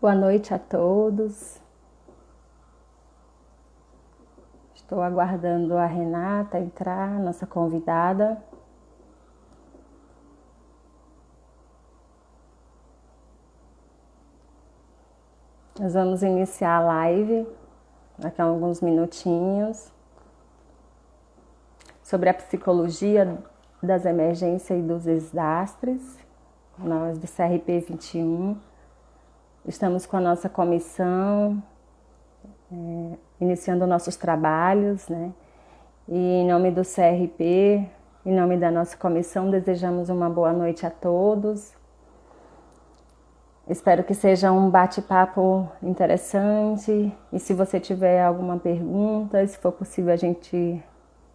Boa noite a todos. Estou aguardando a Renata entrar, nossa convidada. Nós vamos iniciar a live daqui a alguns minutinhos sobre a psicologia das emergências e dos desastres. Nós do CRP 21 estamos com a nossa comissão iniciando nossos trabalhos, né? E em nome do CRP, em nome da nossa comissão, desejamos uma boa noite a todos. Espero que seja um bate-papo interessante e se você tiver alguma pergunta, se for possível a gente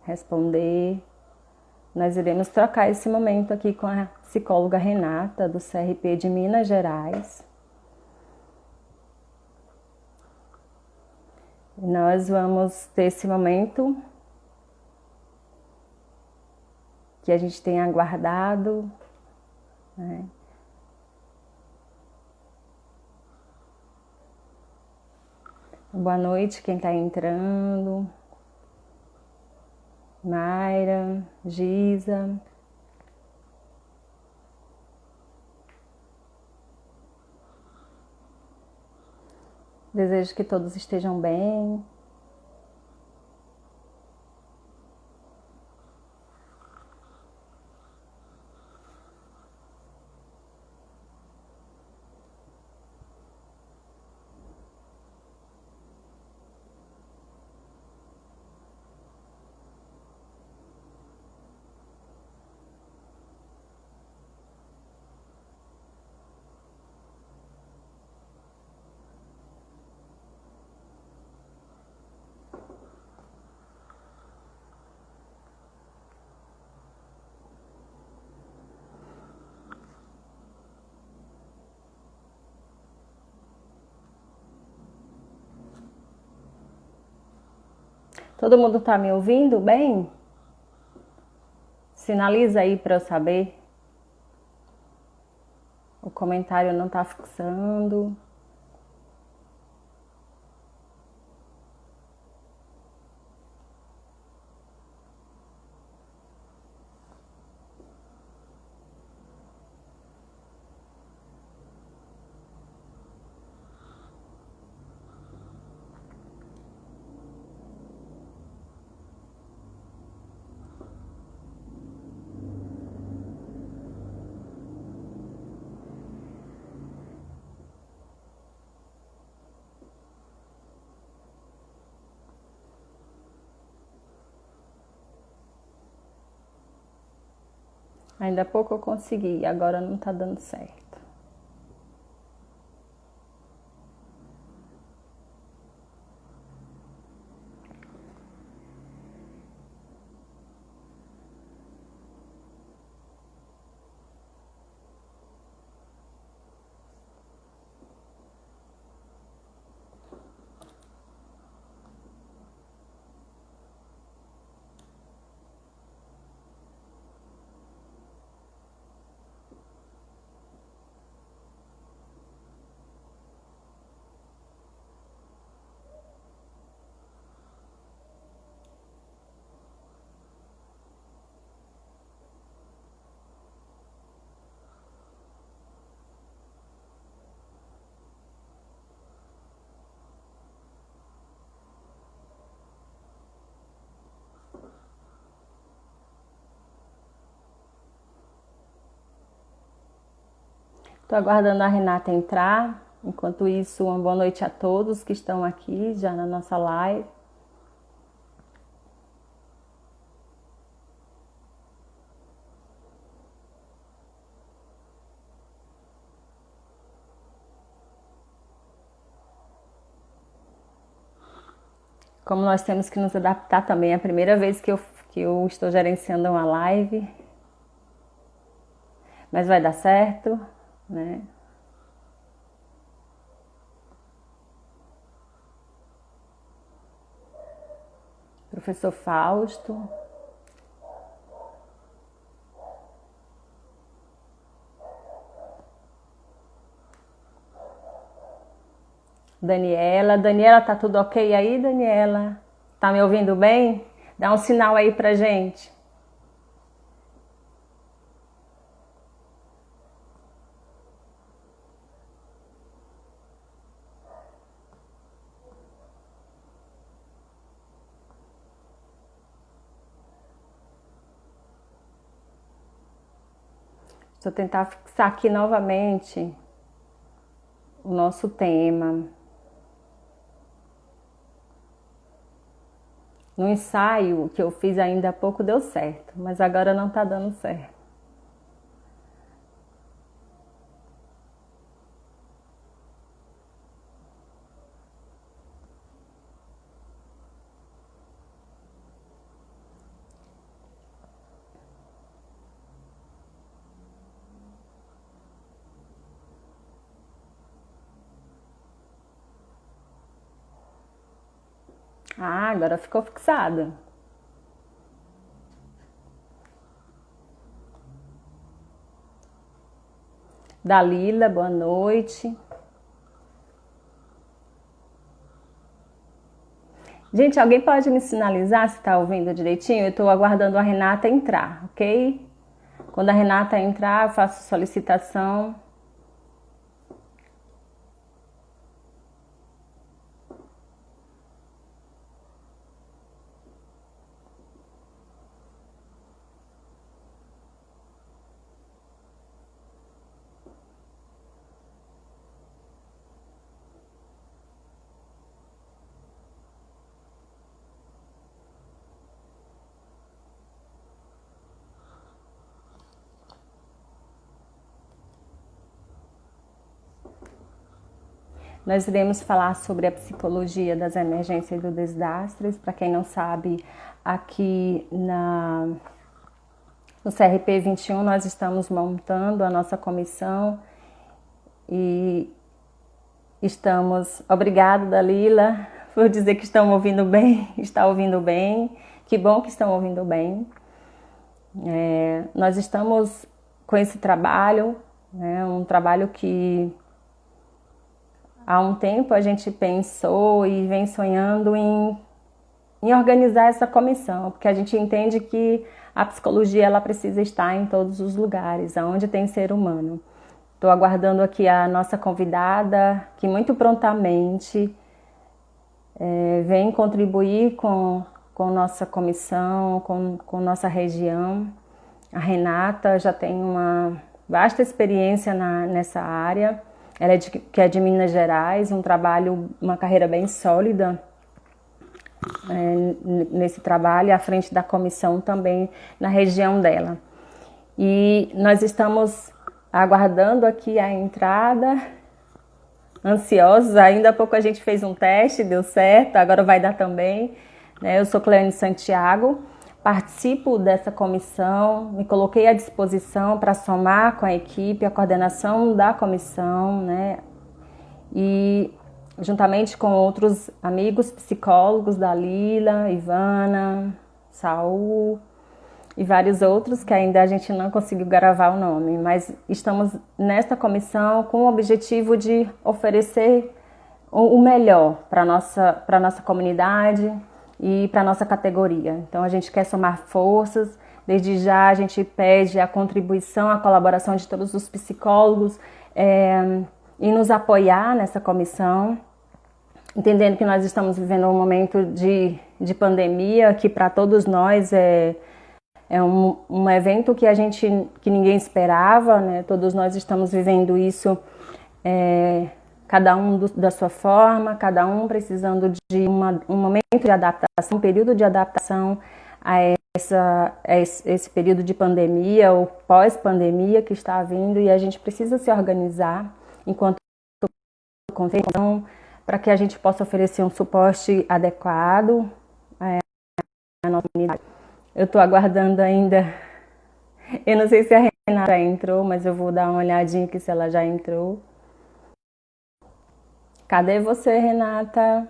responder, nós iremos trocar esse momento aqui com a psicóloga Renata do CRP de Minas Gerais. Nós vamos ter esse momento que a gente tem aguardado, né? Boa noite quem está entrando. Mayra, Giza. Desejo que todos estejam bem. Todo mundo está me ouvindo bem? Sinaliza aí para eu saber. O comentário não está fixando. Ainda há pouco eu consegui, agora não está dando certo. Estou aguardando a Renata entrar. Enquanto isso, uma boa noite a todos que estão aqui já na nossa live. Como nós temos que nos adaptar também, é a primeira vez que eu estou gerenciando uma live. Mas vai dar certo, né? Professor Fausto. Daniela. Daniela, tá tudo ok aí, Daniela? Tá me ouvindo bem? Dá um sinal aí pra gente. Deixa eu tentar fixar aqui novamente o nosso tema. No ensaio que eu fiz ainda há pouco deu certo, mas agora não tá dando certo. Ah, agora ficou fixado. Dalila, boa noite. Gente, alguém pode me sinalizar se está ouvindo direitinho? Eu estou aguardando a Renata entrar, ok? Quando a Renata entrar, eu faço solicitação. Nós iremos falar sobre a psicologia das emergências e do desastres. Para quem não sabe, aqui no CRP 21 nós estamos montando a nossa comissão e estamos... Obrigada, Dalila, por dizer que estão ouvindo bem, está ouvindo bem. Que bom que estão ouvindo bem. Nós estamos com esse trabalho, né, um trabalho que há um tempo a gente pensou e vem sonhando em organizar essa comissão, porque a gente entende que a psicologia ela precisa estar em todos os lugares, aonde tem ser humano. Estou aguardando aqui a nossa convidada, que muito prontamente vem contribuir com nossa comissão, com nossa região. A Renata já tem uma vasta experiência nessa área. Ela que é de Minas Gerais, um trabalho, uma carreira bem sólida nesse trabalho, à frente da comissão também na região dela. E nós estamos aguardando aqui a entrada, ansiosos. Ainda há pouco a gente fez um teste, deu certo, agora vai dar também. Eu sou Cleane Santiago, participo dessa comissão, me coloquei à disposição para somar com a equipe, a coordenação da comissão, né? E juntamente com outros amigos psicólogos, Dalila, Ivana, Saul e vários outros que ainda a gente não conseguiu gravar o nome, mas estamos nesta comissão com o objetivo de oferecer o melhor para a nossa comunidade e para a nossa categoria. Então a gente quer somar forças, desde já a gente pede a contribuição, a colaboração de todos os psicólogos e nos apoiar nessa comissão, entendendo que nós estamos vivendo um momento de pandemia, que para todos nós é um evento que ninguém esperava, né? Todos nós estamos vivendo isso, cada um da sua forma, cada um precisando de um momento de adaptação, um período de adaptação a esse período de pandemia ou pós-pandemia que está vindo, e a gente precisa se organizar enquanto contexto para que a gente possa oferecer um suporte adequado à nossa comunidade. Eu estou aguardando ainda, eu não sei se a Renata já entrou, mas eu vou dar uma olhadinha aqui se ela já entrou. Cadê você, Renata?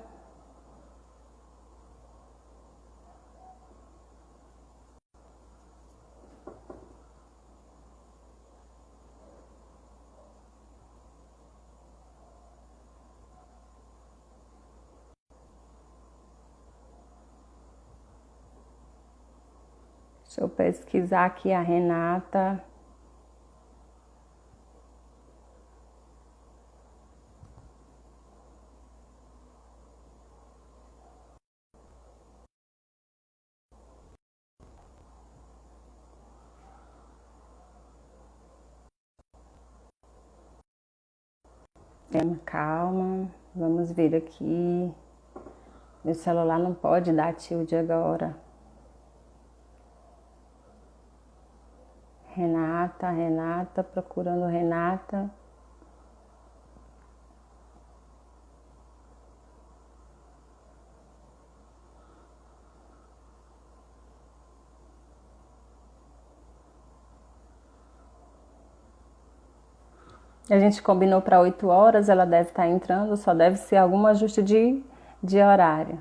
Deixa eu pesquisar aqui a Renata. Calma, vamos ver aqui. Meu celular não pode dar tilt agora. Renata, procurando Renata. A gente combinou para 8 horas, ela deve estar entrando, só deve ser algum ajuste de horário.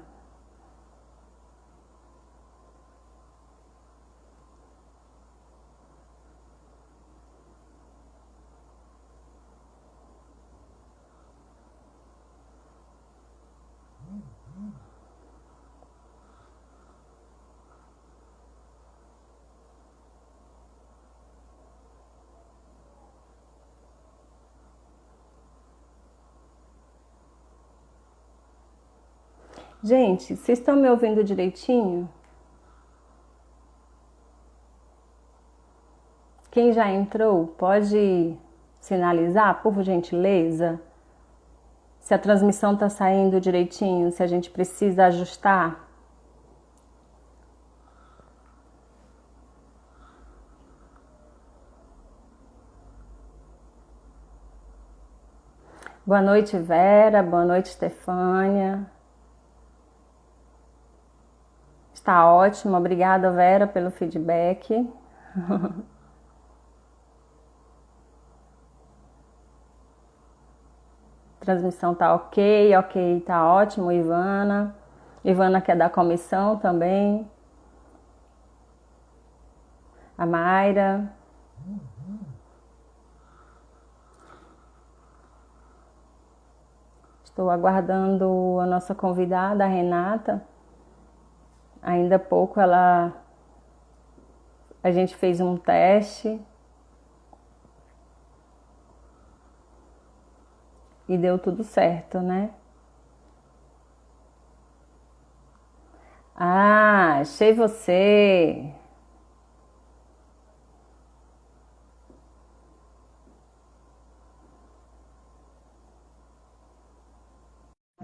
Gente, vocês estão me ouvindo direitinho? Quem já entrou, pode sinalizar, por gentileza, se a transmissão está saindo direitinho, se a gente precisa ajustar. Boa noite, Vera. Boa noite, Stefânia. Está ótimo. Obrigada, Vera, pelo feedback. Transmissão tá ok, tá ótimo, Ivana. Ivana que é da comissão também. A Mayra. Estou aguardando a nossa convidada, a Renata. Ainda há pouco a gente fez um teste e deu tudo certo, né? Ah, achei você.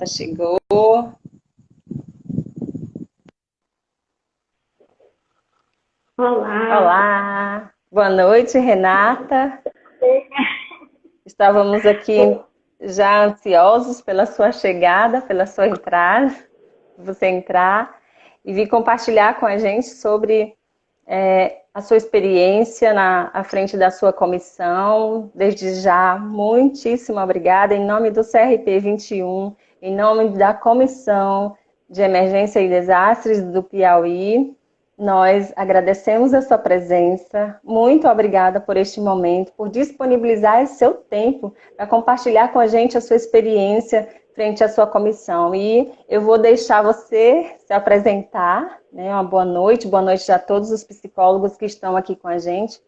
Chegou. Olá. Olá. Boa noite, Renata. Estávamos aqui já ansiosos pela sua chegada, pela sua entrada, você entrar e vir compartilhar com a gente sobre a sua experiência à frente da sua comissão. Desde já, muitíssimo obrigada. Em nome do CRP 21, em nome da Comissão de Emergência e Desastres do Piauí, nós agradecemos a sua presença. Muito obrigada por este momento, por disponibilizar esse seu tempo para compartilhar com a gente a sua experiência frente à sua comissão. E eu vou deixar você se apresentar, né? Uma boa noite a todos os psicólogos que estão aqui com a gente,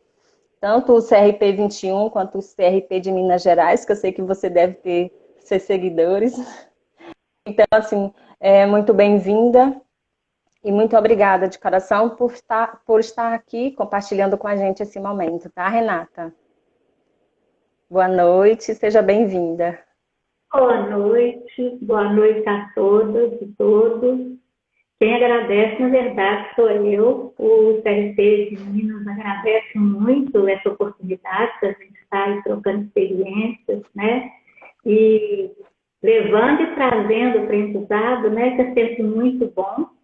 tanto o CRP 21 quanto o CRP de Minas Gerais, que eu sei que você deve ter seus seguidores. Então, assim, muito bem-vinda e muito obrigada de coração por estar aqui compartilhando com a gente esse momento, tá, Renata? Boa noite, seja bem-vinda. Boa noite a todas e todos. Quem agradece, na verdade, sou eu. O CRP de Minas agradece muito essa oportunidade da gente estar aí trocando experiências, né? E levando e trazendo aprendizado, né? Que é sempre muito bom.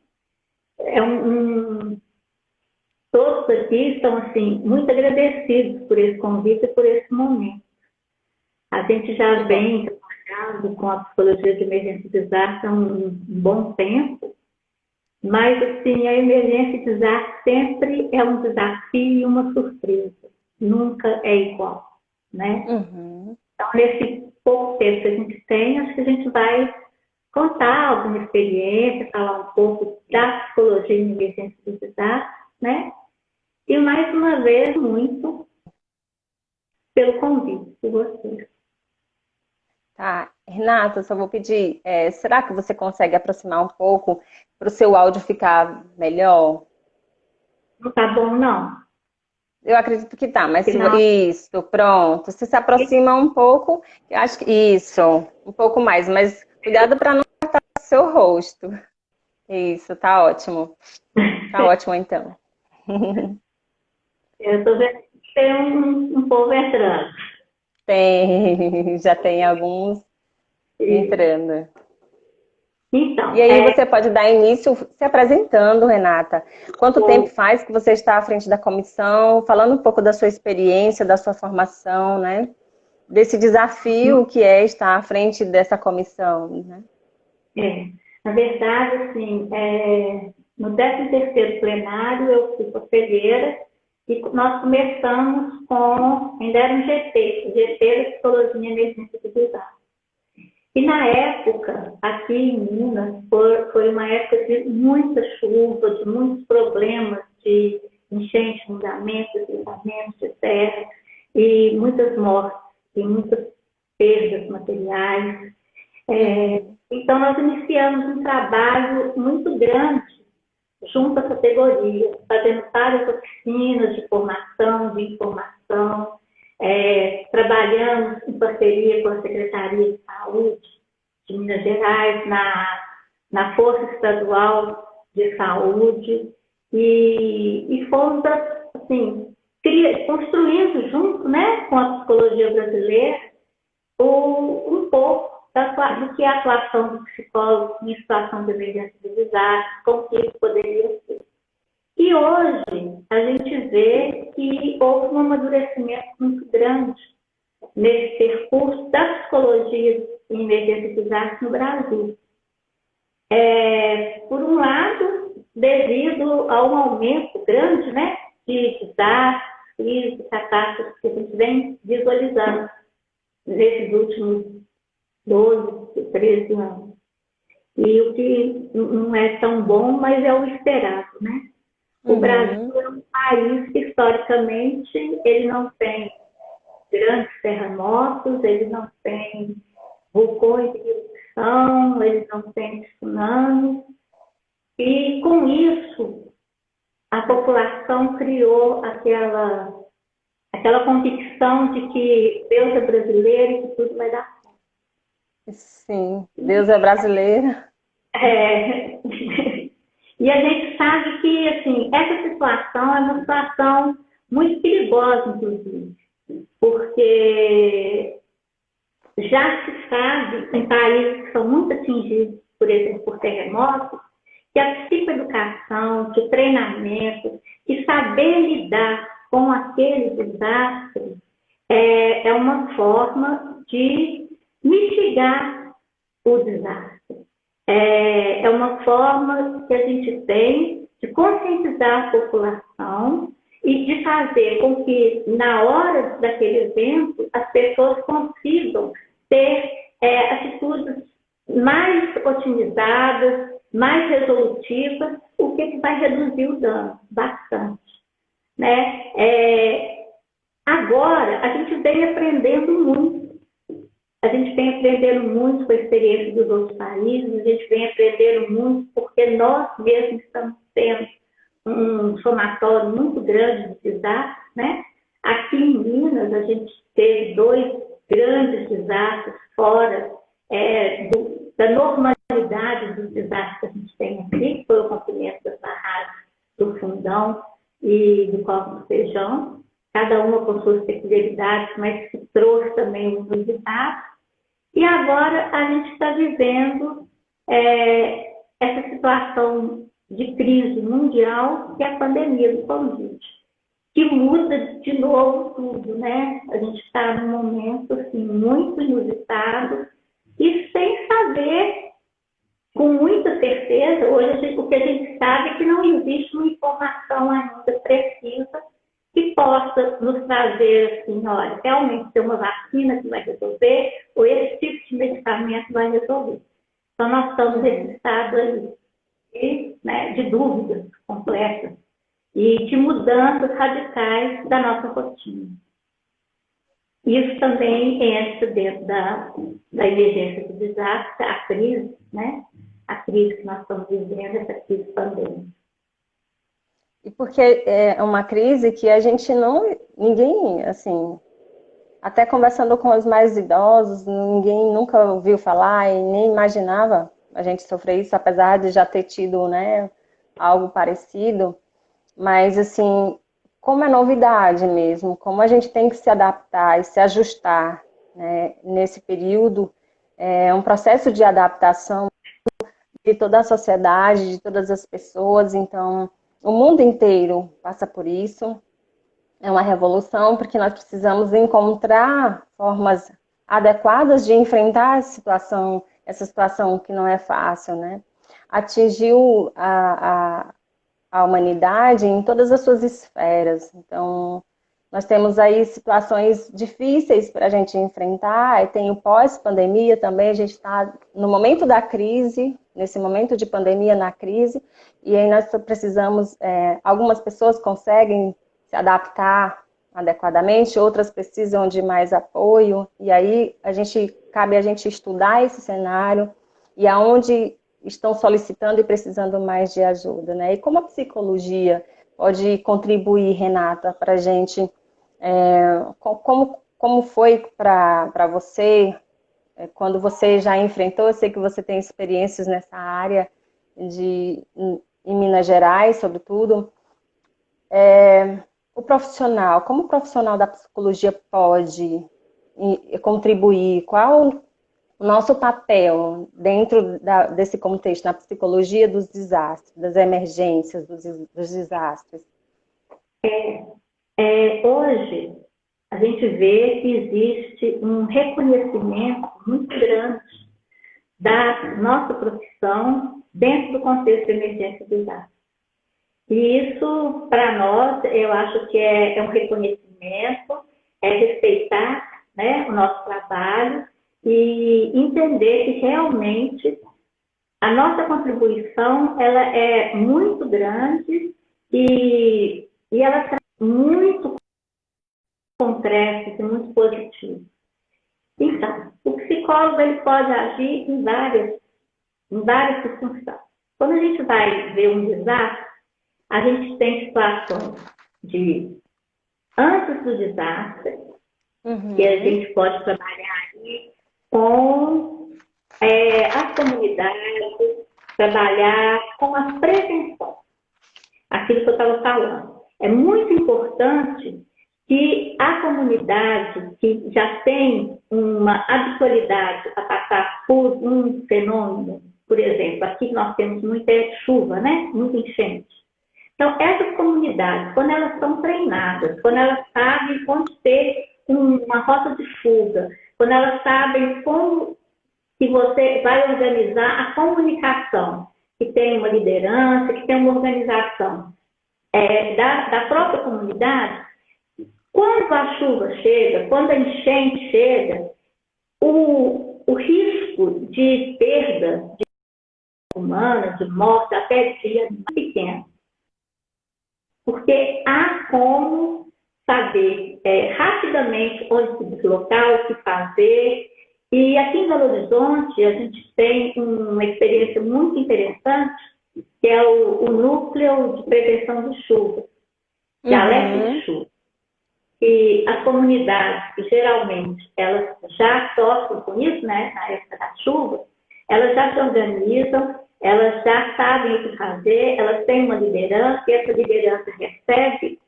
Todos aqui estão, assim, muito agradecidos por esse convite e por esse momento. A gente já vem trabalhando com a psicologia de emergência e desastre há um bom tempo, mas, assim, a emergência e desastre sempre é um desafio e uma surpresa. Nunca é igual, né? Uhum. Então, nesse pouco tempo que a gente tem, acho que a gente vai contar alguma experiência, falar um pouco da psicologia de emergência e desastre, né? E mais uma vez, muito pelo convite de vocês. Tá, Renata, eu só vou pedir, será que você consegue aproximar um pouco para o seu áudio ficar melhor? Não tá bom, não. Eu acredito que tá, mas Porque isso, pronto. Você se aproxima um pouco, eu acho que isso, um pouco mais, mas cuidado para não cortar o seu rosto. Isso, tá ótimo. Tá ótimo então. eu tô vendo que tem um povo entrando. Tem, já tem alguns E, entrando. E então, aí você pode dar início se apresentando, Renata. Quanto tempo faz que você está à frente da comissão? Falando um pouco da sua experiência, da sua formação, né? Desse desafio que é estar à frente dessa comissão, né? na verdade, assim, no 13º plenário eu fui conselheira e nós começamos com, ainda era um GT da Psicologia e Emergência de Desastre. E na época, aqui em Minas, foi uma época de muita chuva, de muitos problemas de enchente, fundamentos, deslizamentos de terra, e muitas mortes, e muitas perdas materiais. Então, nós iniciamos um trabalho muito grande junto à categoria, fazendo várias oficinas de formação, de informação, trabalhamos em parceria com a Secretaria de Saúde de Minas Gerais, na Força Estadual de Saúde, e fomos, assim, construindo junto, né, com a psicologia brasileira, um pouco do que é a atuação do psicólogo em situação de emergência de desastre, como que isso poderia ser. E hoje a gente vê que houve um amadurecimento muito grande nesse percurso da psicologia em emergência de desastre no Brasil. Por um lado, devido a um aumento grande, né, de desastres, crises, catástrofes que a gente vem visualizando nesses últimos 12, 13 anos. E o que não é tão bom, mas é o esperado, né? O Brasil é um país que, historicamente, ele não tem grandes terremotos, ele não tem vulcões de erupção, ele não tem tsunami. E, com isso, a população criou aquela convicção de que Deus é brasileiro e que tudo vai dar certo. Sim, Deus é brasileiro. E a gente sabe que, assim, essa situação é uma situação muito perigosa, inclusive, porque já se sabe, em países que são muito atingidos, por exemplo, por terremotos, que a psicoeducação, que o treinamento, que saber lidar com aqueles desastres é uma forma de mitigar o desastre. É uma forma que a gente tem de conscientizar a população e de fazer com que, na hora daquele evento, as pessoas consigam ter atitudes mais otimizadas, mais resolutivas, o que vai reduzir o dano bastante. Né? Agora, a gente vem aprendendo muito. A gente vem aprendendo muito com a experiência dos outros países, a gente vem aprendendo muito porque nós mesmos estamos tendo um somatório muito grande de desastres, né? Aqui em Minas, a gente teve 2 grandes desastres fora da normalidade dos desastres que a gente tem aqui, que foi o rompimento das barragens do Fundão e do Córrego do Feijão, cada uma com suas peculiaridades, mas que trouxe também um desastre. E agora a gente está vivendo essa situação de crise mundial, que é a pandemia do Covid, que muda de novo tudo, né? A gente está num momento assim, muito inusitado e sem saber, com muita certeza, hoje o que a gente sabe é que não existe uma informação ainda precisa que possa nos trazer assim, olha, realmente tem uma vacina que vai resolver, ou esse tipo de medicamento vai resolver. Então, nós estamos nesse estado aí de dúvidas completas. e de mudanças radicais da nossa rotina. Isso também entra dentro da emergência do desastre, a crise, né? A crise que nós estamos vivendo, essa crise pandêmica. E porque é uma crise que a gente ninguém, assim, até conversando com os mais idosos, ninguém nunca ouviu falar e nem imaginava a gente sofrer isso, apesar de já ter tido, né, algo parecido. Mas, assim, como é novidade mesmo, como a gente tem que se adaptar e se ajustar, né, nesse período, é um processo de adaptação de toda a sociedade, de todas as pessoas. Então, o mundo inteiro passa por isso. É uma revolução, porque nós precisamos encontrar formas adequadas de enfrentar essa situação que não é fácil, né? Atingiu a humanidade em todas as suas esferas. Então, nós temos aí situações difíceis para a gente enfrentar, e tem o pós-pandemia também, a gente está no momento da crise, nesse momento de pandemia na crise, e aí nós precisamos, algumas pessoas conseguem se adaptar adequadamente, outras precisam de mais apoio, e aí cabe a gente estudar esse cenário, e aonde estão solicitando e precisando mais de ajuda, né? E como a psicologia pode contribuir, Renata, para a gente, como foi para você, quando você já enfrentou, eu sei que você tem experiências nessa área em Minas Gerais, sobretudo, como o profissional da psicologia pode contribuir? Qual o nosso papel dentro desse contexto, na psicologia dos desastres, das emergências, dos desastres? Hoje, a gente vê que existe um reconhecimento muito grande da nossa profissão dentro do contexto de emergência e desastre. E isso, para nós, eu acho que é um reconhecimento, é respeitar, né, o nosso trabalho e entender que realmente a nossa contribuição ela é muito grande e ela traz muito concreto e muito positivo. Então, o psicólogo ele pode agir em várias circunstâncias. Quando a gente vai ver um desastre, a gente tem situações de antes do desastre, que a gente pode trabalhar aí com as comunidades, trabalhar com a prevenção. Aquilo que eu estava falando. É muito importante que a comunidade que já tem uma habitualidade a passar por um fenômeno, por exemplo, aqui nós temos muita chuva, né? Muita enchente. Então, essas comunidades, quando elas são treinadas, quando elas sabem onde ter uma rota de fuga, quando elas sabem como que você vai organizar a comunicação, que tem uma liderança, que tem uma organização da própria comunidade, quando a chuva chega, quando a enchente chega, o risco de perda de humana, de morte, até de vida, é muito pequeno. Porque há como saber rapidamente onde se deslocar, o que fazer. E aqui em Belo Horizonte, a gente tem uma experiência muito interessante, que é o Núcleo de Prevenção de Chuva, que é alerta de chuva. E as comunidades, que geralmente elas já sofrem com isso, né, na época da chuva, elas já se organizam, elas já sabem o que fazer, elas têm uma liderança, e essa liderança recebe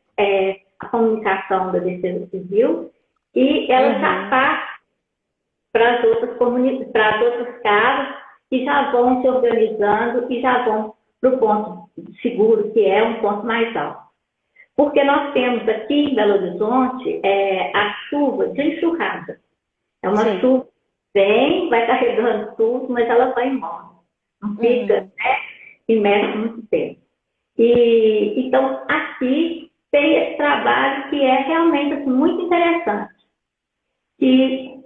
a comunicação da Defesa Civil e ela já passa para as outras comunidades, para as outras casas, que já vão se organizando e já vão para o ponto seguro, que é um ponto mais alto. Porque nós temos aqui em Belo Horizonte a chuva de enxurrada. É uma chuva que vem, vai carregando tudo, mas ela vai embora. Não fica, né, imerso muito tempo. Então, aqui tem esse trabalho que é realmente assim, muito interessante. Que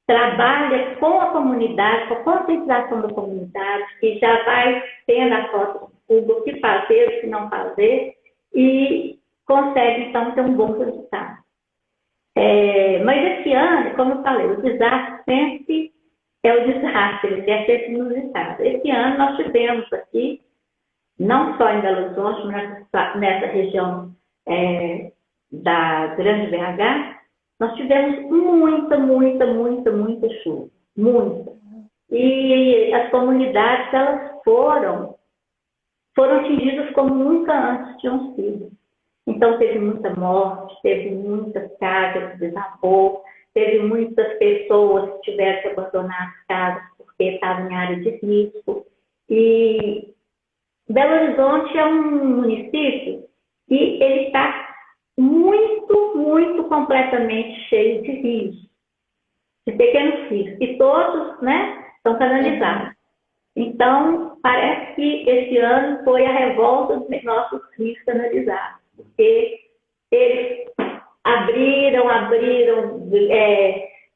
trabalha com a comunidade, com a conscientização da comunidade, que já vai tendo a foto do o que fazer, o que não fazer, e consegue, então, ter um bom resultado. Mas esse ano, como eu falei, o desastre sempre é o desastre, ele é sempre inusitado. Esse ano nós tivemos aqui, não só em Belo Horizonte, mas nessa região da Grande BH, nós tivemos muita chuva. Muita. E as comunidades, elas foram atingidas como nunca antes tinham sido. Então, teve muita morte, teve muitas casas que desabou, teve muitas pessoas que tiveram que abandonar as casas porque estavam em área de risco. E Belo Horizonte é um município que ele está muito completamente cheio de rios, de pequenos rios, e todos, né, estão canalizados. Então, parece que esse ano foi a revolta dos nossos rios canalizados, porque eles abriram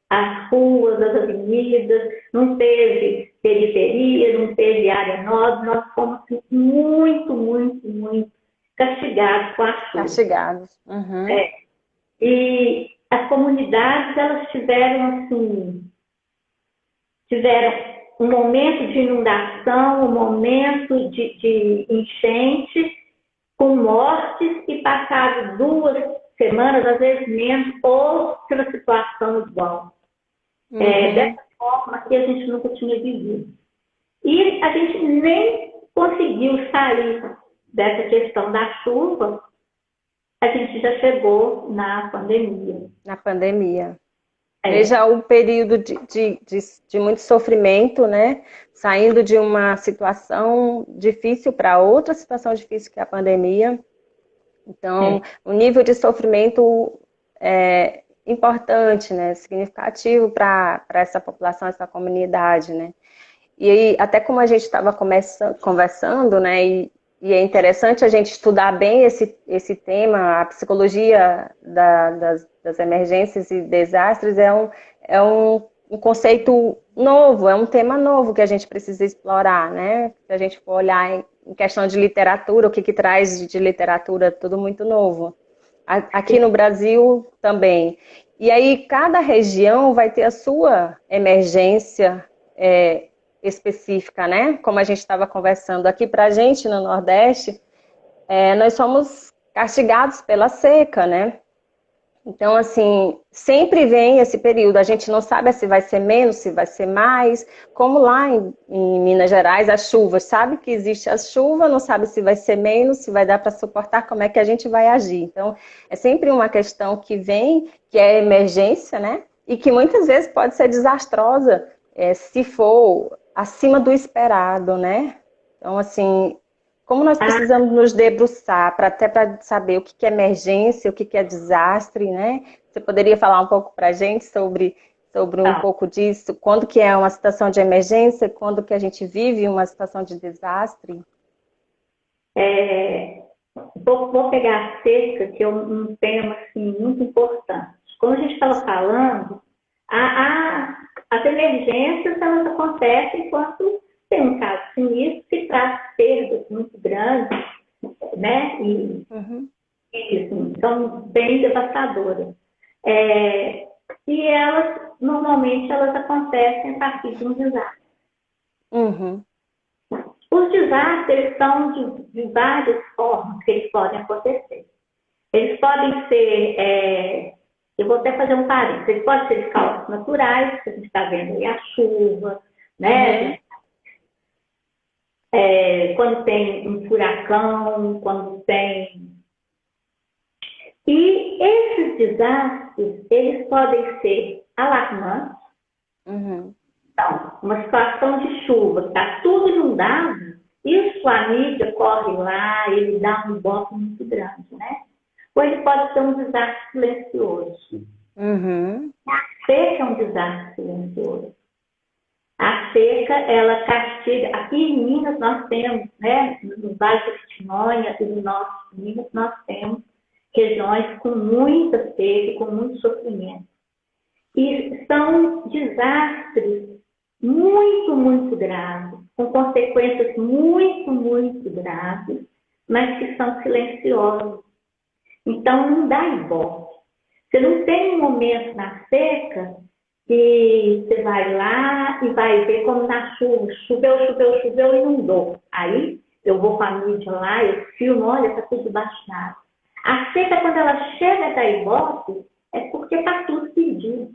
as ruas, as avenidas, não teve periferia, não teve área nobre, nós fomos muito castigados com a chuva. Castigados. Uhum. E as comunidades, elas tiveram um momento de inundação, um momento de enchente, com mortes, e passado 2 semanas, às vezes menos, outra situação igual. Dessa forma que a gente nunca tinha vivido. E a gente nem conseguiu sair dessa questão da chuva, a gente já chegou na pandemia. Na pandemia. Veja o período de muito sofrimento, né? Saindo de uma situação difícil para outra situação difícil, que é a pandemia. Então, o nível de sofrimento é importante, né? Significativo para essa população, essa comunidade, né? E aí, até como a gente estava conversando, né? E é interessante a gente estudar bem esse tema, a psicologia das emergências e desastres é um conceito novo, é um tema novo que a gente precisa explorar, né? Se a gente for olhar em questão de literatura, o que traz de literatura, tudo muito novo. Aqui no Brasil também. E aí, cada região vai ter a sua emergência específica, né? Como a gente estava conversando aqui, para a gente no Nordeste, nós somos castigados pela seca, né? Então, assim, sempre vem esse período, a gente não sabe se vai ser menos, se vai ser mais, como lá em Minas Gerais, as chuvas, sabe que existe a chuva, não sabe se vai ser menos, se vai dar para suportar, como é que a gente vai agir. Então, é sempre uma questão que vem, que é emergência, né? E que muitas vezes pode ser desastrosa, se for acima do esperado, né? Então, assim, como nós precisamos nos debruçar até para saber o que é emergência, o que é desastre, né? Você poderia falar um pouco para a gente sobre um pouco disso? Quando que é uma situação de emergência? Quando que a gente vive uma situação de desastre? Vou pegar a seca, que é um tema assim, muito importante. Como a gente estava falando, as emergências, elas acontecem quando tem um caso sinistro que traz perdas muito grandes, né? E assim, são bem devastadoras. E normalmente, elas acontecem a partir de um desastre. Os desastres são de várias formas que eles podem acontecer. Eles podem ser, eu vou até fazer um parênteses, eles podem ser de causas naturais, que a gente está vendo aí a chuva, né? Quando tem um furacão, quando tem... E esses desastres, eles podem ser alarmantes. Então, uma situação de chuva, está tudo inundado, e a mídia corre lá, ele dá um golpe muito grande, né? Ou ele pode ser um desastre silencioso. A seca é um desastre silencioso. A seca, ela castiga. Aqui em Minas nós temos, né, no Vale do Jequitinhonha e no norte de Minas, nós temos regiões com muita seca e com muito sofrimento. E são desastres muito graves, com consequências muito graves, mas que são silenciosos. Então, não dá ibope. Você não tem um momento na seca que você vai lá e vai ver como na chuva. Choveu, choveu, choveu e inundou. Aí, eu vou com a mídia lá, eu filmo, olha, está tudo baixado. A seca, quando ela chega a dar ibope, é porque está tudo perdido.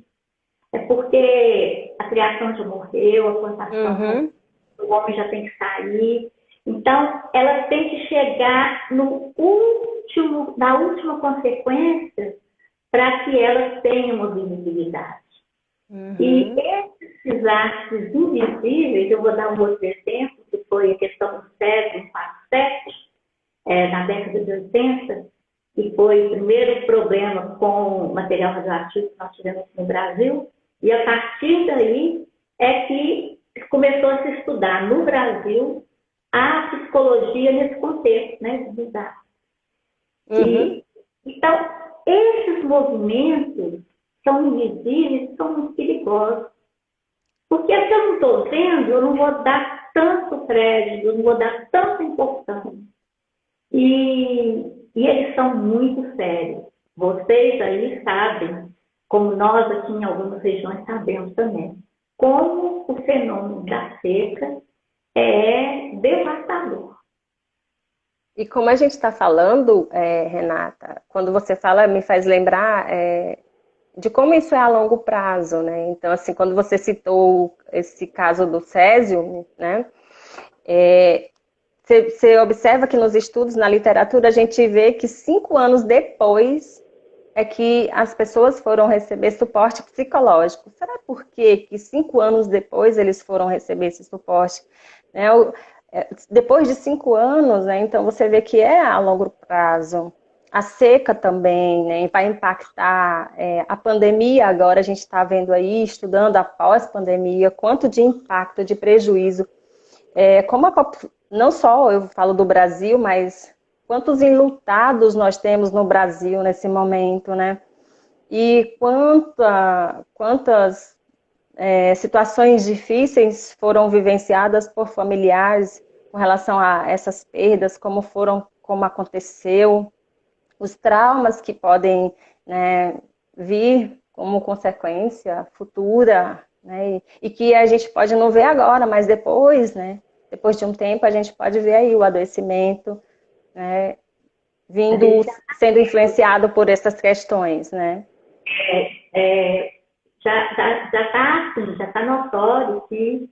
É porque a criação já morreu, a plantação, o homem já tem que sair. Então, ela tem que chegar na última consequência para que elas tenham uma visibilidade. E esses desastres invisíveis, eu vou dar um outro exemplo, que foi a questão do césio 147, na década de 80, que foi o primeiro problema com material radioativo que nós tivemos no Brasil. E a partir daí é que começou a se estudar no Brasil a psicologia nesse contexto, né, de desastre. Então, esses movimentos são invisíveis, são muito perigosos. Porque se eu não estou vendo, eu não vou dar tanto crédito, eu não vou dar tanta importância. E eles são muito sérios. Vocês aí sabem, como nós aqui em algumas regiões sabemos também, como o fenômeno da seca é devastador. E como a gente está falando, Renata, quando você fala, me faz lembrar de como isso é a longo prazo, né? Então, assim, quando você citou esse caso do césio, né? Você observa que nos estudos, na literatura, a gente vê que 5 anos depois é que as pessoas foram receber suporte psicológico. Será por quê que 5 anos depois eles foram receber esse suporte? Né? Depois de 5 anos, né, então você vê que é a longo prazo. A seca também, né, vai impactar. A pandemia agora, a gente está vendo aí, estudando após pandemia, quanto de impacto, de prejuízo. Como não só eu falo do Brasil, mas quantos enlutados nós temos no Brasil nesse momento, né? E quantas situações difíceis foram vivenciadas por familiares com relação a essas perdas, como aconteceu, os traumas que podem, né, vir como consequência futura, né, e que a gente pode não ver agora, mas depois, né, depois de um tempo, a gente pode ver aí o adoecimento, né, sendo influenciado por essas questões, né? Já está notório que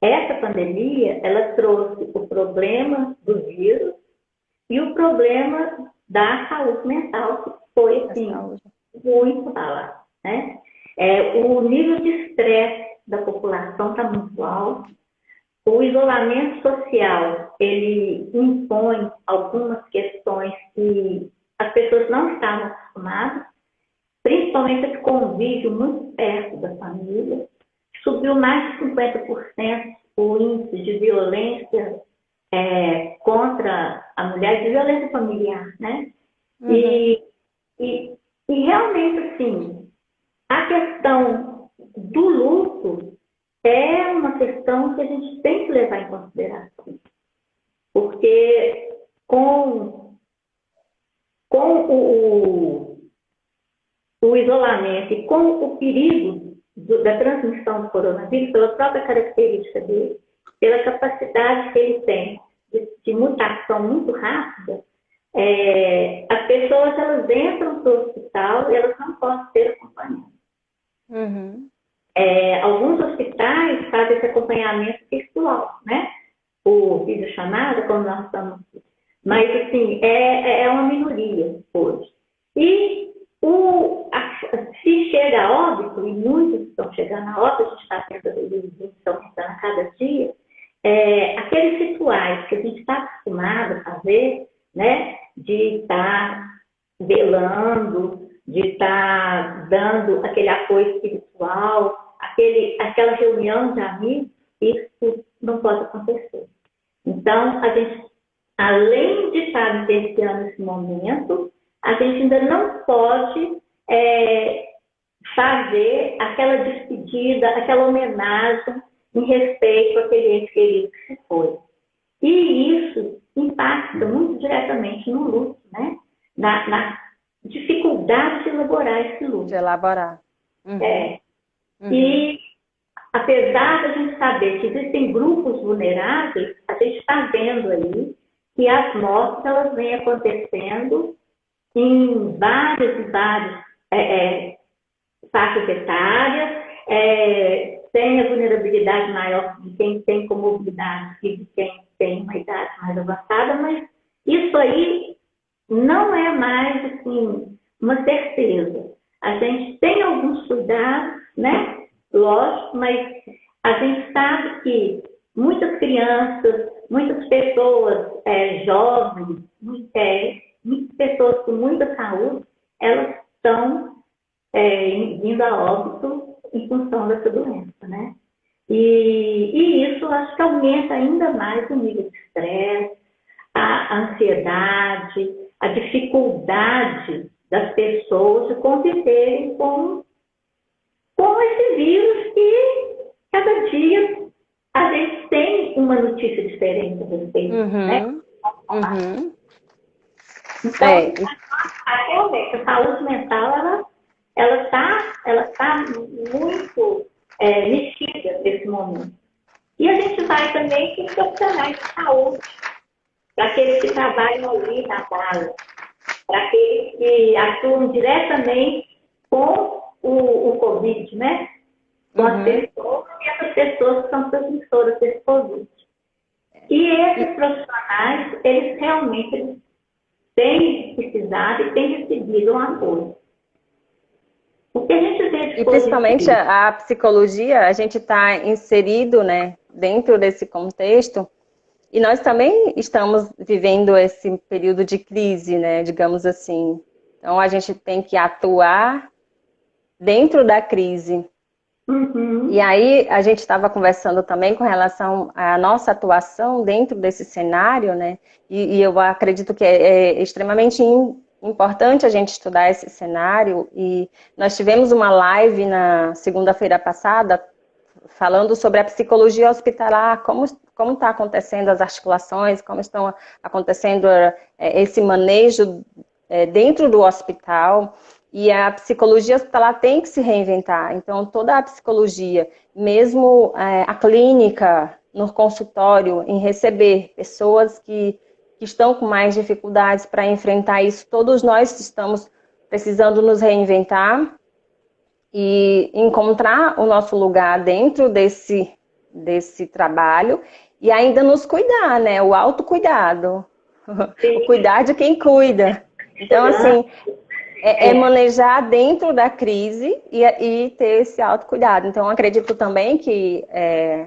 essa pandemia, ela trouxe o problema do vírus e o problema da saúde mental, que foi, assim, muito falado, né? O nível de estresse da população está muito alto. O isolamento social, ele impõe algumas questões que as pessoas não estavam acostumadas, principalmente esse convívio muito perto da família. Subiu mais de 50% o índice de violência contra a mulher, de violência familiar, né? E realmente, assim, a questão do luto é uma questão que a gente tem que levar em consideração. Porque com o isolamento e com o perigo da transmissão do coronavírus, pela própria característica dele, pela capacidade que ele tem de mutação muito rápida, as pessoas elas entram para o hospital e elas não podem ter acompanhamento. Alguns hospitais fazem esse acompanhamento virtual, né? Por videochamada, como nós estamos. Mas, assim, é uma minoria hoje. E se chega a óbito, e muitos estão chegando a óbito, a gente está tendo estão a cada dia, aqueles rituais que a gente está acostumado a fazer, né? De estar velando, de estar dando aquele apoio espiritual, aquela reunião de amigos, isso não pode acontecer. Então, a gente, além de estar vivenciando esse momento, a gente ainda não pode fazer aquela despedida, aquela homenagem em respeito àquele ente querido que se foi. E isso impacta muito diretamente no luto, né? Na dificuldade de elaborar esse luto. De elaborar. É. E apesar da gente saber que existem grupos vulneráveis, a gente está vendo aí que as mortes elas vêm acontecendo em várias e várias faixas etárias, tem a vulnerabilidade maior de quem tem comorbidade e de quem tem uma idade mais avançada, mas isso aí não é mais assim, uma certeza. A gente tem alguns cuidados, né? Lógico, mas a gente sabe que muitas crianças, muitas pessoas jovens, muitas pessoas com muita saúde, elas estão vindo a óbito em função dessa doença, né? E isso acho que aumenta ainda mais o nível de estresse, a ansiedade, a dificuldade das pessoas de conviverem com esse vírus que cada dia a gente tem uma notícia diferente a respeito, né? Então, realmente, a saúde mental, ela tá muito mexida nesse momento. E a gente vai também com profissionais de saúde, para aqueles que trabalham ali na base, para aqueles que atuam diretamente com o Covid, né? Com as pessoas e essas pessoas que são transmissoras desse Covid. E esses profissionais, eles realmente têm precisado e têm recebido um apoio. O que a gente vê de E principalmente a psicologia, a gente está inserido, né, dentro desse contexto, e nós também estamos vivendo esse período de crise, né, digamos assim. Então a gente tem que atuar dentro da crise. E aí a gente estava conversando também com relação à nossa atuação dentro desse cenário, né? E eu acredito que é extremamente importante a gente estudar esse cenário. E nós tivemos uma live na segunda-feira passada falando sobre a psicologia hospitalar, como está acontecendo as articulações, como estão acontecendo esse manejo dentro do hospital. E a psicologia hospitalar tem que se reinventar. Então, toda a psicologia, mesmo a clínica, no consultório, em receber pessoas que estão com mais dificuldades para enfrentar isso, todos nós estamos precisando nos reinventar e encontrar o nosso lugar dentro desse trabalho e ainda nos cuidar, né? O autocuidado. O cuidar de quem cuida. Então, assim, manejar dentro da crise e ter esse autocuidado. Então, acredito também que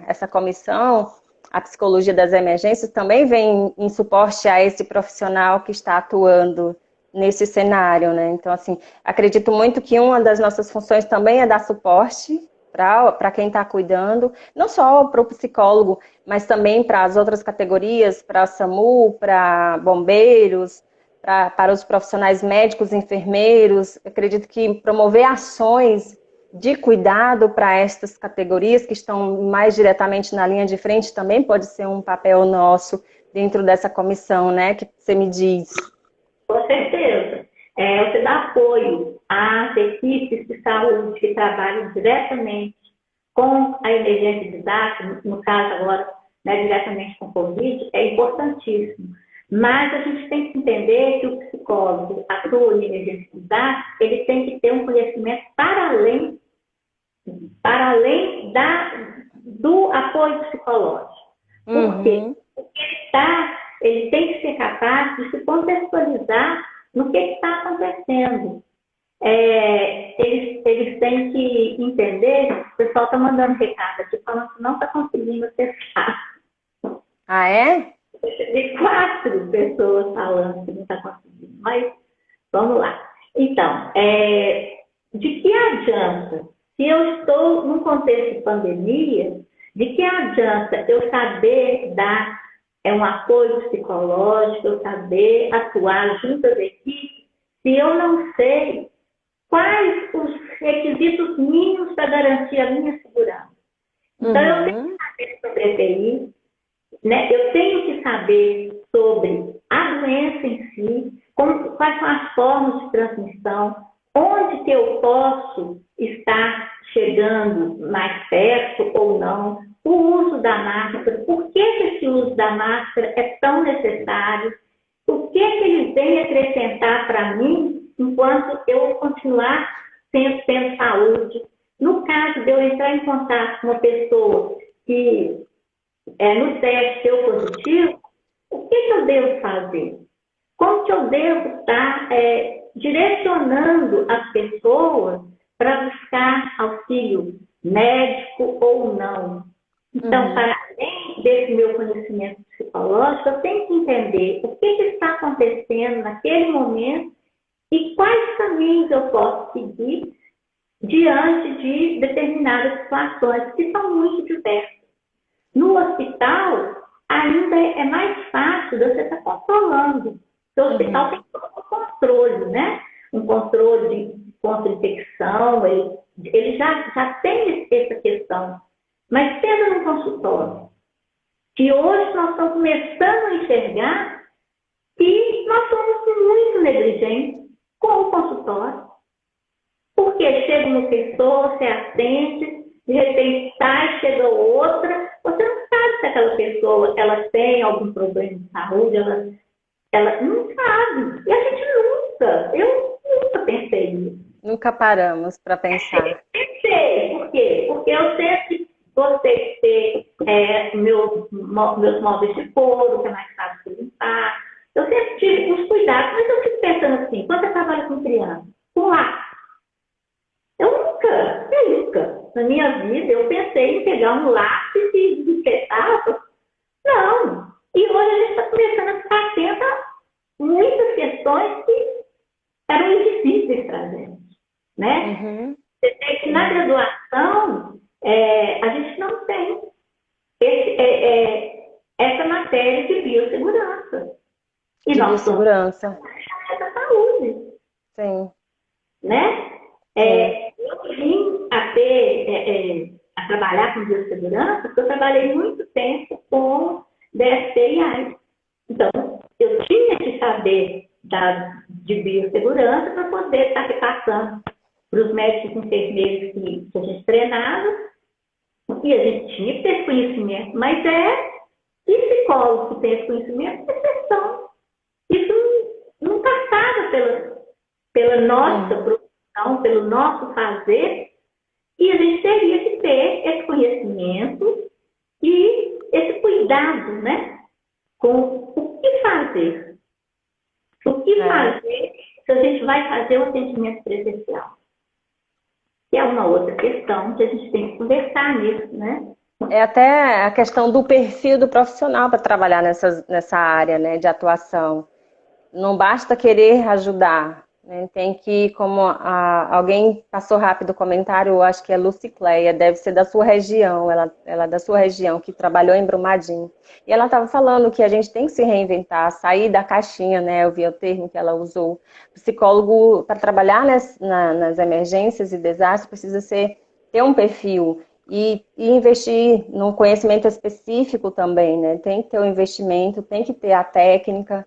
essa comissão, a psicologia das emergências, também vem em suporte a esse profissional que está atuando nesse cenário, né? Então, assim, acredito muito que uma das nossas funções também é dar suporte para quem está cuidando, não só para o psicólogo, mas também para as outras categorias, para a SAMU, para bombeiros, para os profissionais médicos, enfermeiros. Acredito que promover ações de cuidado para estas categorias que estão mais diretamente na linha de frente também pode ser um papel nosso dentro dessa comissão, né? Que você me diz. Com certeza. Você dá apoio às equipes de saúde que trabalham diretamente com a emergência de desastre, no caso agora, né, diretamente com o Covid, é importantíssimo. Mas a gente tem que entender que o psicólogo atua em emergência de desastre, ele tem que ter um conhecimento para além do apoio psicológico. Por quê? Porque ele tem que ser capaz de se contextualizar no que está acontecendo. Eles têm que entender, o pessoal está mandando recado aqui falando que não está conseguindo acessar. Ah, é? De 4 pessoas falando que não está conseguindo, mas vamos lá. Então, de que adianta, se eu estou num contexto de pandemia, de que adianta eu saber dar um apoio psicológico, eu saber atuar junto às equipes, se eu não sei quais os requisitos mínimos para garantir a minha segurança. Então, eu tenho que saber sobre EPI, né? Eu tenho que saber sobre a doença em si, quais são as formas de transmissão, onde que eu posso estar chegando mais perto ou não, o uso da máscara, por que esse uso da máscara é tão necessário, o que ele vem acrescentar para mim enquanto eu continuar tendo saúde. No caso de eu entrar em contato com uma pessoa que no teste deu positivo, o que eu devo fazer? Como que eu devo estar direcionando as pessoas para buscar auxílio médico ou não? Então, para além desse meu conhecimento psicológico, eu tenho que entender o que está acontecendo naquele momento e quais caminhos eu posso seguir diante de determinadas situações que são muito diversas. No hospital, ainda é mais fácil você estar controlando. O hospital tem todo um controle, né? Um controle de contra-infecção, ele já tem essa questão. Mas pensa no consultório, que hoje nós estamos começando a enxergar que nós somos muito negligentes com o consultório. Porque chega uma pessoa, você atende, de repente sai, chega outra, você não sabe se aquela pessoa ela tem algum problema de saúde, ela não sabe. E a gente eu nunca pensei nisso. Nunca paramos para pensar. Pensei, por quê? Porque eu sempre gostei de ter meus móveis de couro, que é mais fácil de limpar. Eu sempre tive uns cuidados, mas eu fico pensando assim, quando você trabalha com criança, com lápis, eu nunca, na minha vida, eu pensei em pegar um lápis e desinfetar. Não. E hoje a gente está começando a ficar atento a muitas questões que eram indifíceis para a gente, né? Você tem que, na graduação, a gente não tem essa matéria de biossegurança. E de nós biossegurança. Da saúde. Sim. Né? Eu vim a trabalhar com biossegurança, porque eu trabalhei muito tempo com DST e AIDS. Então, eu tinha que saber de biossegurança para poder estar repassando para os médicos e enfermeiros que a gente treinava, e a gente tinha que ter esse conhecimento, mas psicólogos que têm esse conhecimento, exceção. Isso não passava pela nossa produção, pelo nosso fazer, e a gente teria que ter esse conhecimento e esse cuidado, né? Com o que fazer. O que fazer se a gente vai fazer o atendimento presencial. Que é uma outra questão que a gente tem que conversar nisso, né? É até a questão do perfil do profissional para trabalhar nessa área, né, de atuação. Não basta querer ajudar, né? Tem que, como alguém passou rápido o comentário, eu acho que é Lucicleia, deve ser da sua região, ela é da sua região, que trabalhou em Brumadinho. E ela estava falando que a gente tem que se reinventar, sair da caixinha, né? Eu vi o termo que ela usou. O psicólogo, para trabalhar nas emergências e desastres, precisa ter um perfil. E investir num conhecimento específico também, né? Tem que ter o investimento, tem que ter a técnica.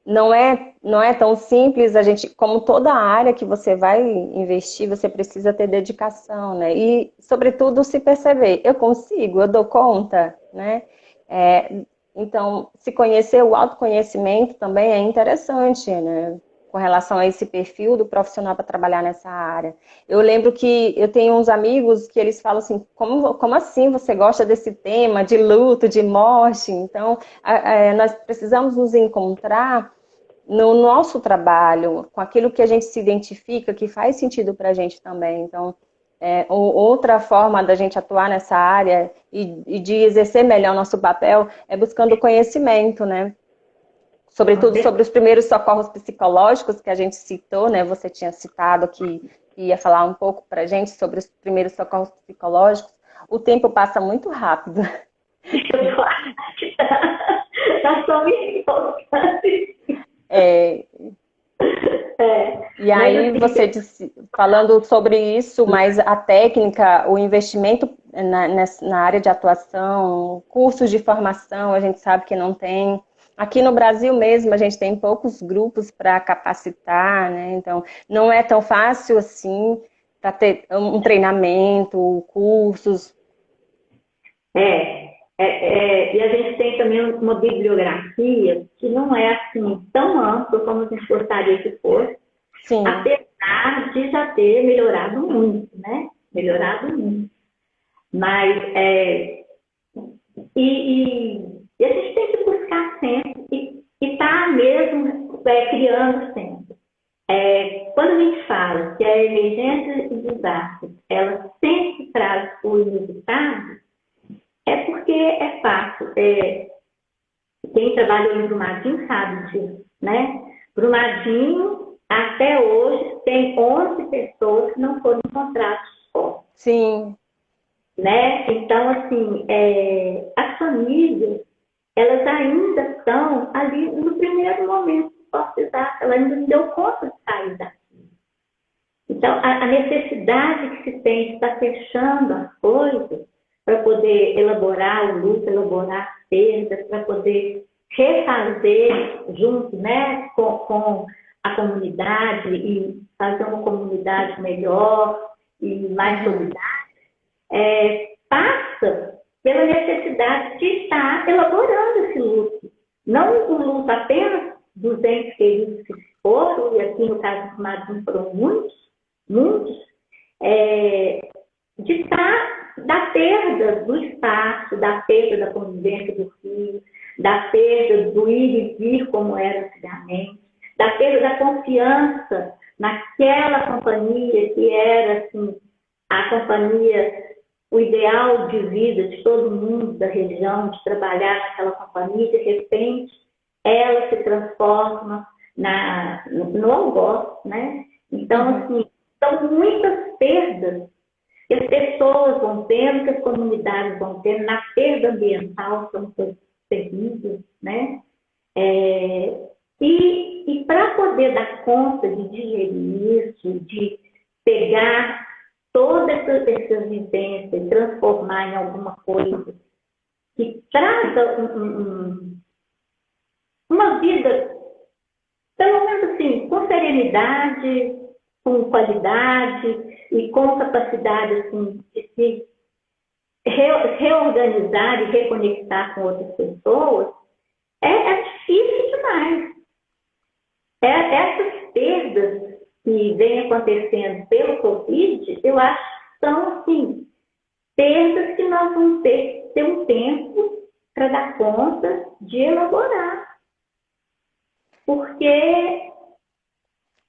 Não é tão simples, como toda área que você vai investir, você precisa ter dedicação, né? E, sobretudo, se perceber, eu consigo, eu dou conta, né? Então, se conhecer, o autoconhecimento também é interessante, né? Com relação a esse perfil do profissional para trabalhar nessa área. Eu lembro que eu tenho uns amigos que eles falam assim, como assim você gosta desse tema de luto, de morte? Então, nós precisamos nos encontrar no nosso trabalho, com aquilo que a gente se identifica, que faz sentido para a gente também. Então, outra forma da gente atuar nessa área e de exercer melhor o nosso papel é buscando conhecimento, né? Sobretudo sobre os primeiros socorros psicológicos que a gente citou, né? Você tinha citado que ia falar um pouco para a gente sobre os primeiros socorros psicológicos. O tempo passa muito rápido. Eu acho que tá só me E aí você disse, falando sobre isso, mas a técnica, o investimento na área de atuação, cursos de formação, a gente sabe que não tem. Aqui no Brasil mesmo, a gente tem poucos grupos para capacitar, né? Então, não é tão fácil assim para ter um treinamento, cursos. E a gente tem também uma bibliografia que não é assim tão ampla como a gente gostaria que fosse, Sim. apesar de já ter melhorado muito, né? Melhorado muito. Mas e a gente tem que buscar sempre e tá mesmo criando sempre. Quando a gente fala que a emergência e desastre, ela sempre traz o inusitado, é porque é fácil. Quem trabalhou em Brumadinho sabe disso, né? Brumadinho, até hoje, tem 11 pessoas que não foram encontradas corpos. Sim. Né? Então, assim, as famílias, elas ainda estão ali no primeiro momento do pós-desastre, ela ainda não deu conta de sair daqui. Então, a necessidade que se tem de estar fechando as coisas para poder elaborar o luto, elaborar as perdas, para poder refazer junto, né, com a comunidade e fazer uma comunidade melhor e mais solidária, passa pela necessidade de estar elaborando esse luto. Não o luto apenas dos entes queridos que foram, e aqui no caso do Madrinho foram muitos, de estar da perda do espaço, da perda da convivência do filho, da perda do ir e vir como era antigamente, da perda da confiança naquela companhia que era assim, a companhia, o ideal de vida de todo mundo da região, de trabalhar naquela companhia, de repente ela se transforma no algoz, né? Então, assim, são muitas perdas que as pessoas vão tendo, que as comunidades vão tendo, na perda ambiental, são coisas terríveis, né? E para poder dar conta de digerir isso, de pegar toda essa vivência e transformar em alguma coisa que traga uma vida, pelo menos assim, com serenidade, com qualidade e com capacidade assim, de se reorganizar e reconectar com outras pessoas, é difícil demais. Essas perdas que vem acontecendo pelo Covid, eu acho que são, assim, perdas que nós vamos ter um tempo para dar conta de elaborar. Porque...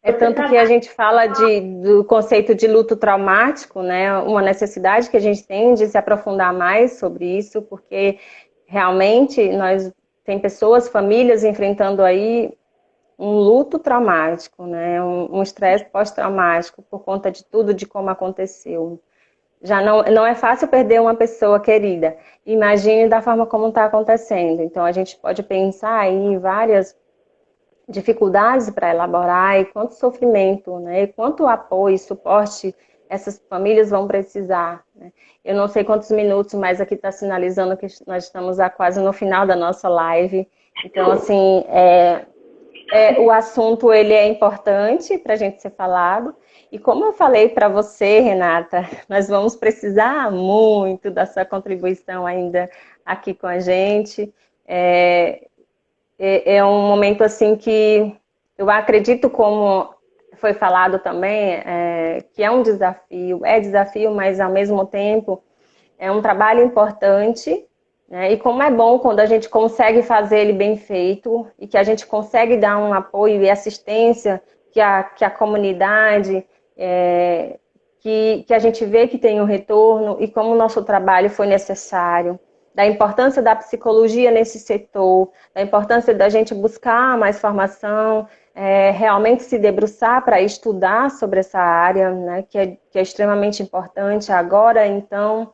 É tanto que a gente fala do conceito de luto traumático, né? Uma necessidade que a gente tem de se aprofundar mais sobre isso, porque realmente tem pessoas, famílias enfrentando aí um luto traumático, né? Um estresse pós-traumático por conta de tudo, de como aconteceu. Já não é fácil perder uma pessoa querida. Imagine da forma como está acontecendo. Então, a gente pode pensar em várias dificuldades para elaborar e quanto sofrimento, né? E quanto apoio e suporte essas famílias vão precisar, né? Eu não sei quantos minutos, mas aqui está sinalizando que nós estamos quase no final da nossa live. Então, assim, o assunto ele é importante para a gente ser falado. E como eu falei para você, Renata, nós vamos precisar muito da sua contribuição ainda aqui com a gente. É um momento assim que eu acredito, como foi falado também, que é um desafio. É desafio, mas ao mesmo tempo é um trabalho importante, né? E como é bom quando a gente consegue fazer ele bem feito e que a gente consegue dar um apoio e assistência que a comunidade, que a gente vê que tem um retorno e como o nosso trabalho foi necessário. Da importância da psicologia nesse setor, da importância da gente buscar mais formação, realmente se debruçar para estudar sobre essa área, né, que é extremamente importante agora, então,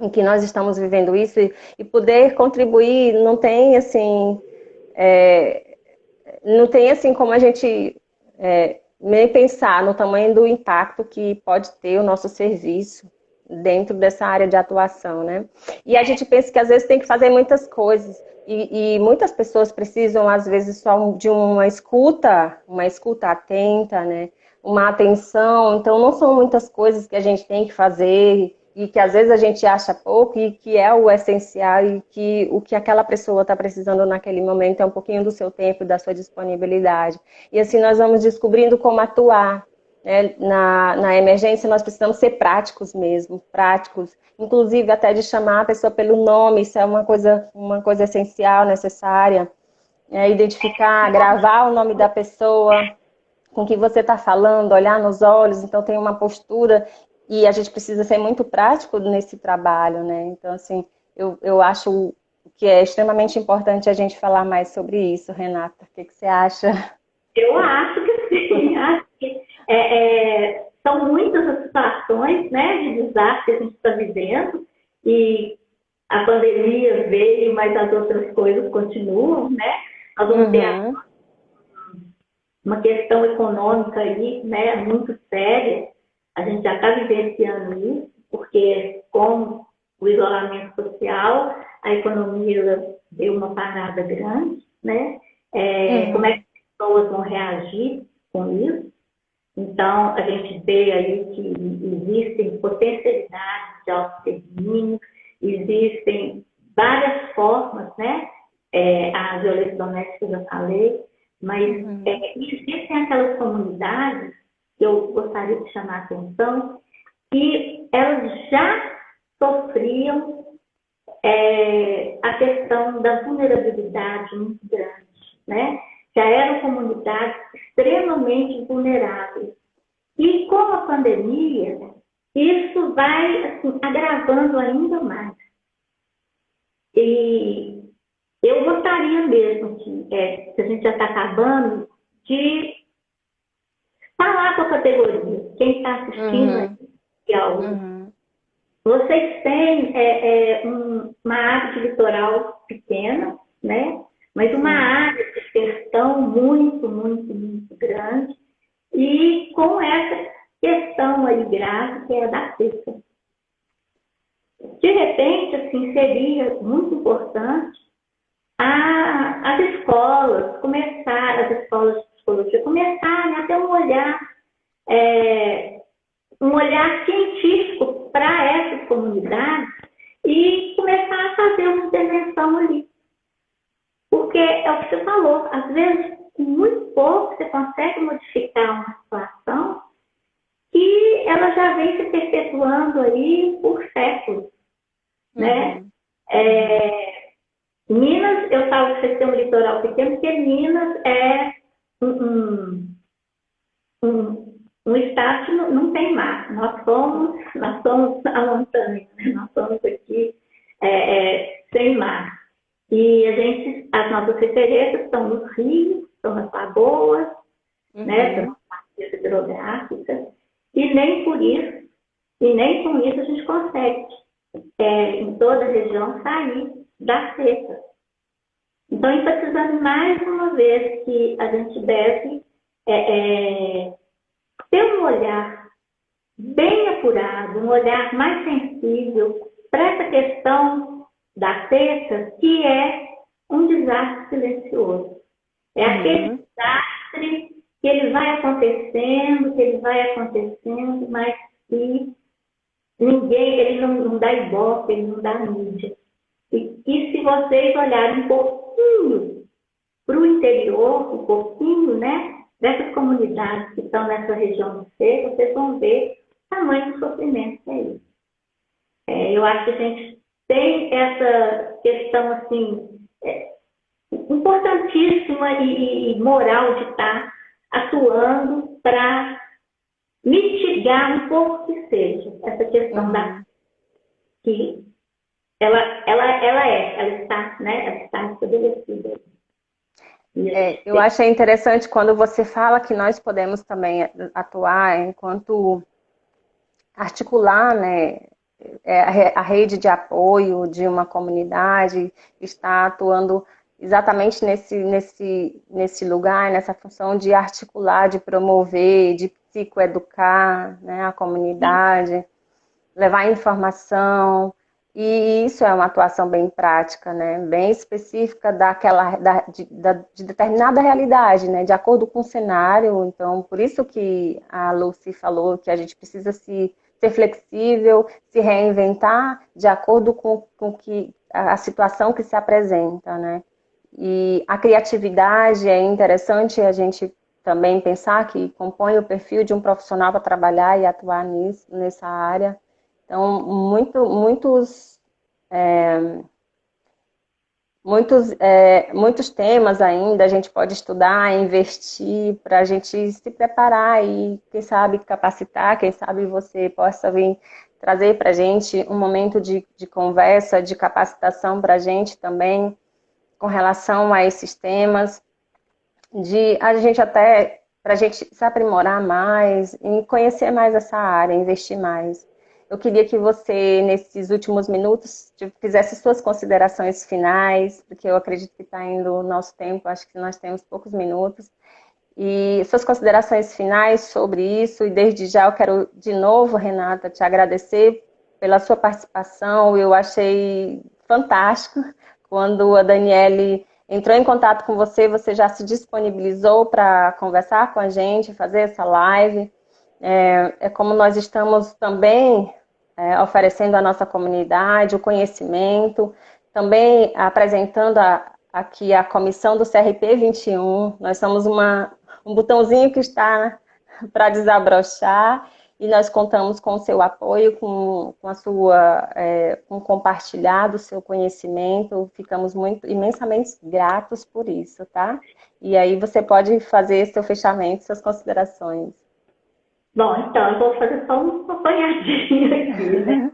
em que nós estamos vivendo isso, e poder contribuir, não tem assim como a gente nem pensar no tamanho do impacto que pode ter o nosso serviço, dentro dessa área de atuação, né? E a gente pensa que às vezes tem que fazer muitas coisas e muitas pessoas precisam às vezes só de uma escuta atenta, né? Uma atenção. Então não são muitas coisas que a gente tem que fazer e que às vezes a gente acha pouco e que é o essencial e que o que aquela pessoa está precisando naquele momento é um pouquinho do seu tempo e da sua disponibilidade. E assim nós vamos descobrindo como atuar, né? Na emergência nós precisamos ser práticos mesmo, práticos, inclusive até de chamar a pessoa pelo nome, isso é uma coisa essencial, necessária, identificar, gravar o nome da pessoa com que você está falando, olhar nos olhos, então tem uma postura e a gente precisa ser muito prático nesse trabalho, né? Então, assim, eu acho que é extremamente importante a gente falar mais sobre isso, Renata. O que você acha? Eu acho que sim, acho que são muitas as situações, né, de desastre que a gente está vivendo e a pandemia veio, mas as outras coisas continuam, né? Nós vamos ter uma questão econômica aí, né, muito séria. A gente já está vivenciando isso, porque com o isolamento social, a economia deu uma parada grande, né? Como é que as pessoas vão reagir com isso? Então, a gente vê aí que existem potencialidades de autoextermínio, existem várias formas, né? A violência doméstica, eu já falei, mas existem aquelas comunidades que eu gostaria de chamar a atenção, que elas já sofriam a questão da vulnerabilidade muito grande, né? Já eram comunidades extremamente vulneráveis. E com a pandemia, isso vai assim, agravando ainda mais. E eu gostaria mesmo que a gente já está acabando, de falar com a categoria, quem está assistindo aí, vocês têm uma área de litoral pequena, né? Mas uma área de extensão muito, muito, muito grande, e com essa questão aí grave que é a da seca. De repente, assim, seria muito importante as escolas, as escolas de psicologia, começarem a ter um olhar científico para essas comunidades e começar a fazer uma intervenção ali. Porque é o que você falou, às vezes, com muito pouco você consegue modificar uma situação que ela já vem se perpetuando aí por séculos, né? Minas, eu falo que você tem um litoral pequeno, porque Minas é um estado que não tem mar. Nós somos a montanha, né? Nós somos aqui sem mar. E as nossas referências estão nos rios, estão nas lagoas, né? Estão nas bacias hidrográficas. E nem por isso, e nem com isso a gente consegue, em toda a região, sair da seca. Então, enfatizando mais uma vez que a gente deve ter um olhar bem apurado, um olhar mais sensível para essa questão da seca, que é um desastre silencioso. É aquele desastre que ele vai acontecendo, mas que ele não dá ibope, ele não dá mídia. E se vocês olharem um pouquinho para o interior, um pouquinho, né, dessas comunidades que estão nessa região do seco, vocês vão ver o tamanho do sofrimento que é isso. Eu acho que a gente tem essa questão assim, importantíssima e moral de estar atuando para mitigar um pouco que seja essa questão da que ela está, né? Ela está estabelecida. Eu achei interessante quando você fala que nós podemos também atuar enquanto articular, né, a rede de apoio de uma comunidade, está atuando exatamente nesse lugar, nessa função de articular, de promover, de psicoeducar, né, a comunidade. levar informação, e isso é uma atuação bem prática, né? Bem específica de determinada realidade, né? De acordo com o cenário. Então, por isso que a Lucy falou que a gente precisa ser flexível, se reinventar de acordo com a situação que se apresenta, né? E a criatividade é interessante a gente também pensar que compõe o perfil de um profissional para trabalhar e atuar nessa área. Então, muitos temas ainda a gente pode estudar, investir para a gente se preparar e, quem sabe, capacitar, quem sabe você possa vir trazer para a gente um momento de conversa, de capacitação para a gente também, com relação a esses temas, de a gente até, para a gente se aprimorar mais e conhecer mais essa área, investir mais. Eu queria que você, nesses últimos minutos, fizesse suas considerações finais, porque eu acredito que está indo o nosso tempo, acho que nós temos poucos minutos. E suas considerações finais sobre isso, e desde já eu quero de novo, Renata, te agradecer pela sua participação. Eu achei fantástico quando a Daniele entrou em contato com você, você já se disponibilizou para conversar com a gente, fazer essa live. É como nós estamos também oferecendo à nossa comunidade o conhecimento, também apresentando aqui a comissão do CRP 21. Nós somos um botãozinho que está para desabrochar e nós contamos com o seu apoio, com compartilhar do seu conhecimento. Ficamos imensamente gratos por isso, tá? E aí você pode fazer seu fechamento, suas considerações. Bom, então, eu vou fazer só um apanhadinho aqui, né?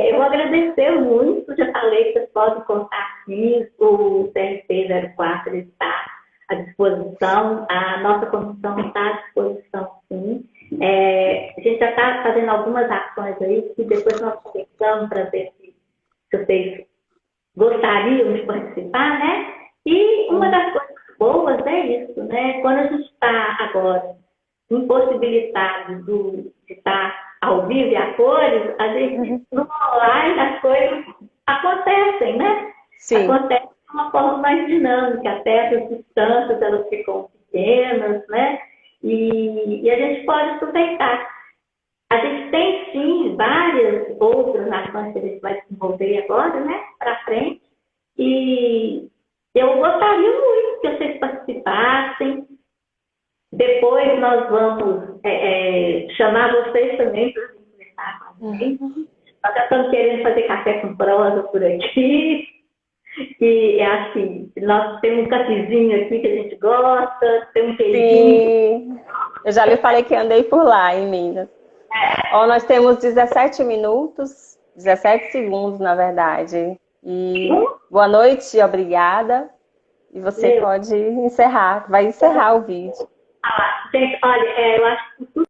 Eu vou agradecer muito, já falei que vocês podem contar sim, o CRP 04 está à disposição, a nossa comissão está à disposição sim. A gente já está fazendo algumas ações aí que depois nós conversamos para ver se vocês gostariam de participar, né? E uma das coisas boas é isso, né? Quando a gente está agora impossibilitado de estar ao vivo e a cores, a gente no online as coisas acontecem, né? Sim. Acontecem de uma forma mais dinâmica, até as distâncias elas ficam pequenas, né? E a gente pode aproveitar. A gente tem sim várias outras ações que a gente vai desenvolver agora, né? Para frente. E eu gostaria muito que vocês participassem. Depois nós vamos chamar vocês também para conversar com a gente. Nós já estamos querendo fazer café com prosa por aqui. E acho que nós temos um cafezinho aqui que a gente gosta, tem um queijinho. Sim, eu já lhe falei que andei por lá em Minas. Ó, nós temos 17 minutos, 17 segundos, na verdade. E boa noite, obrigada. E você pode encerrar, vai encerrar o vídeo. Gente, olha, eu acho que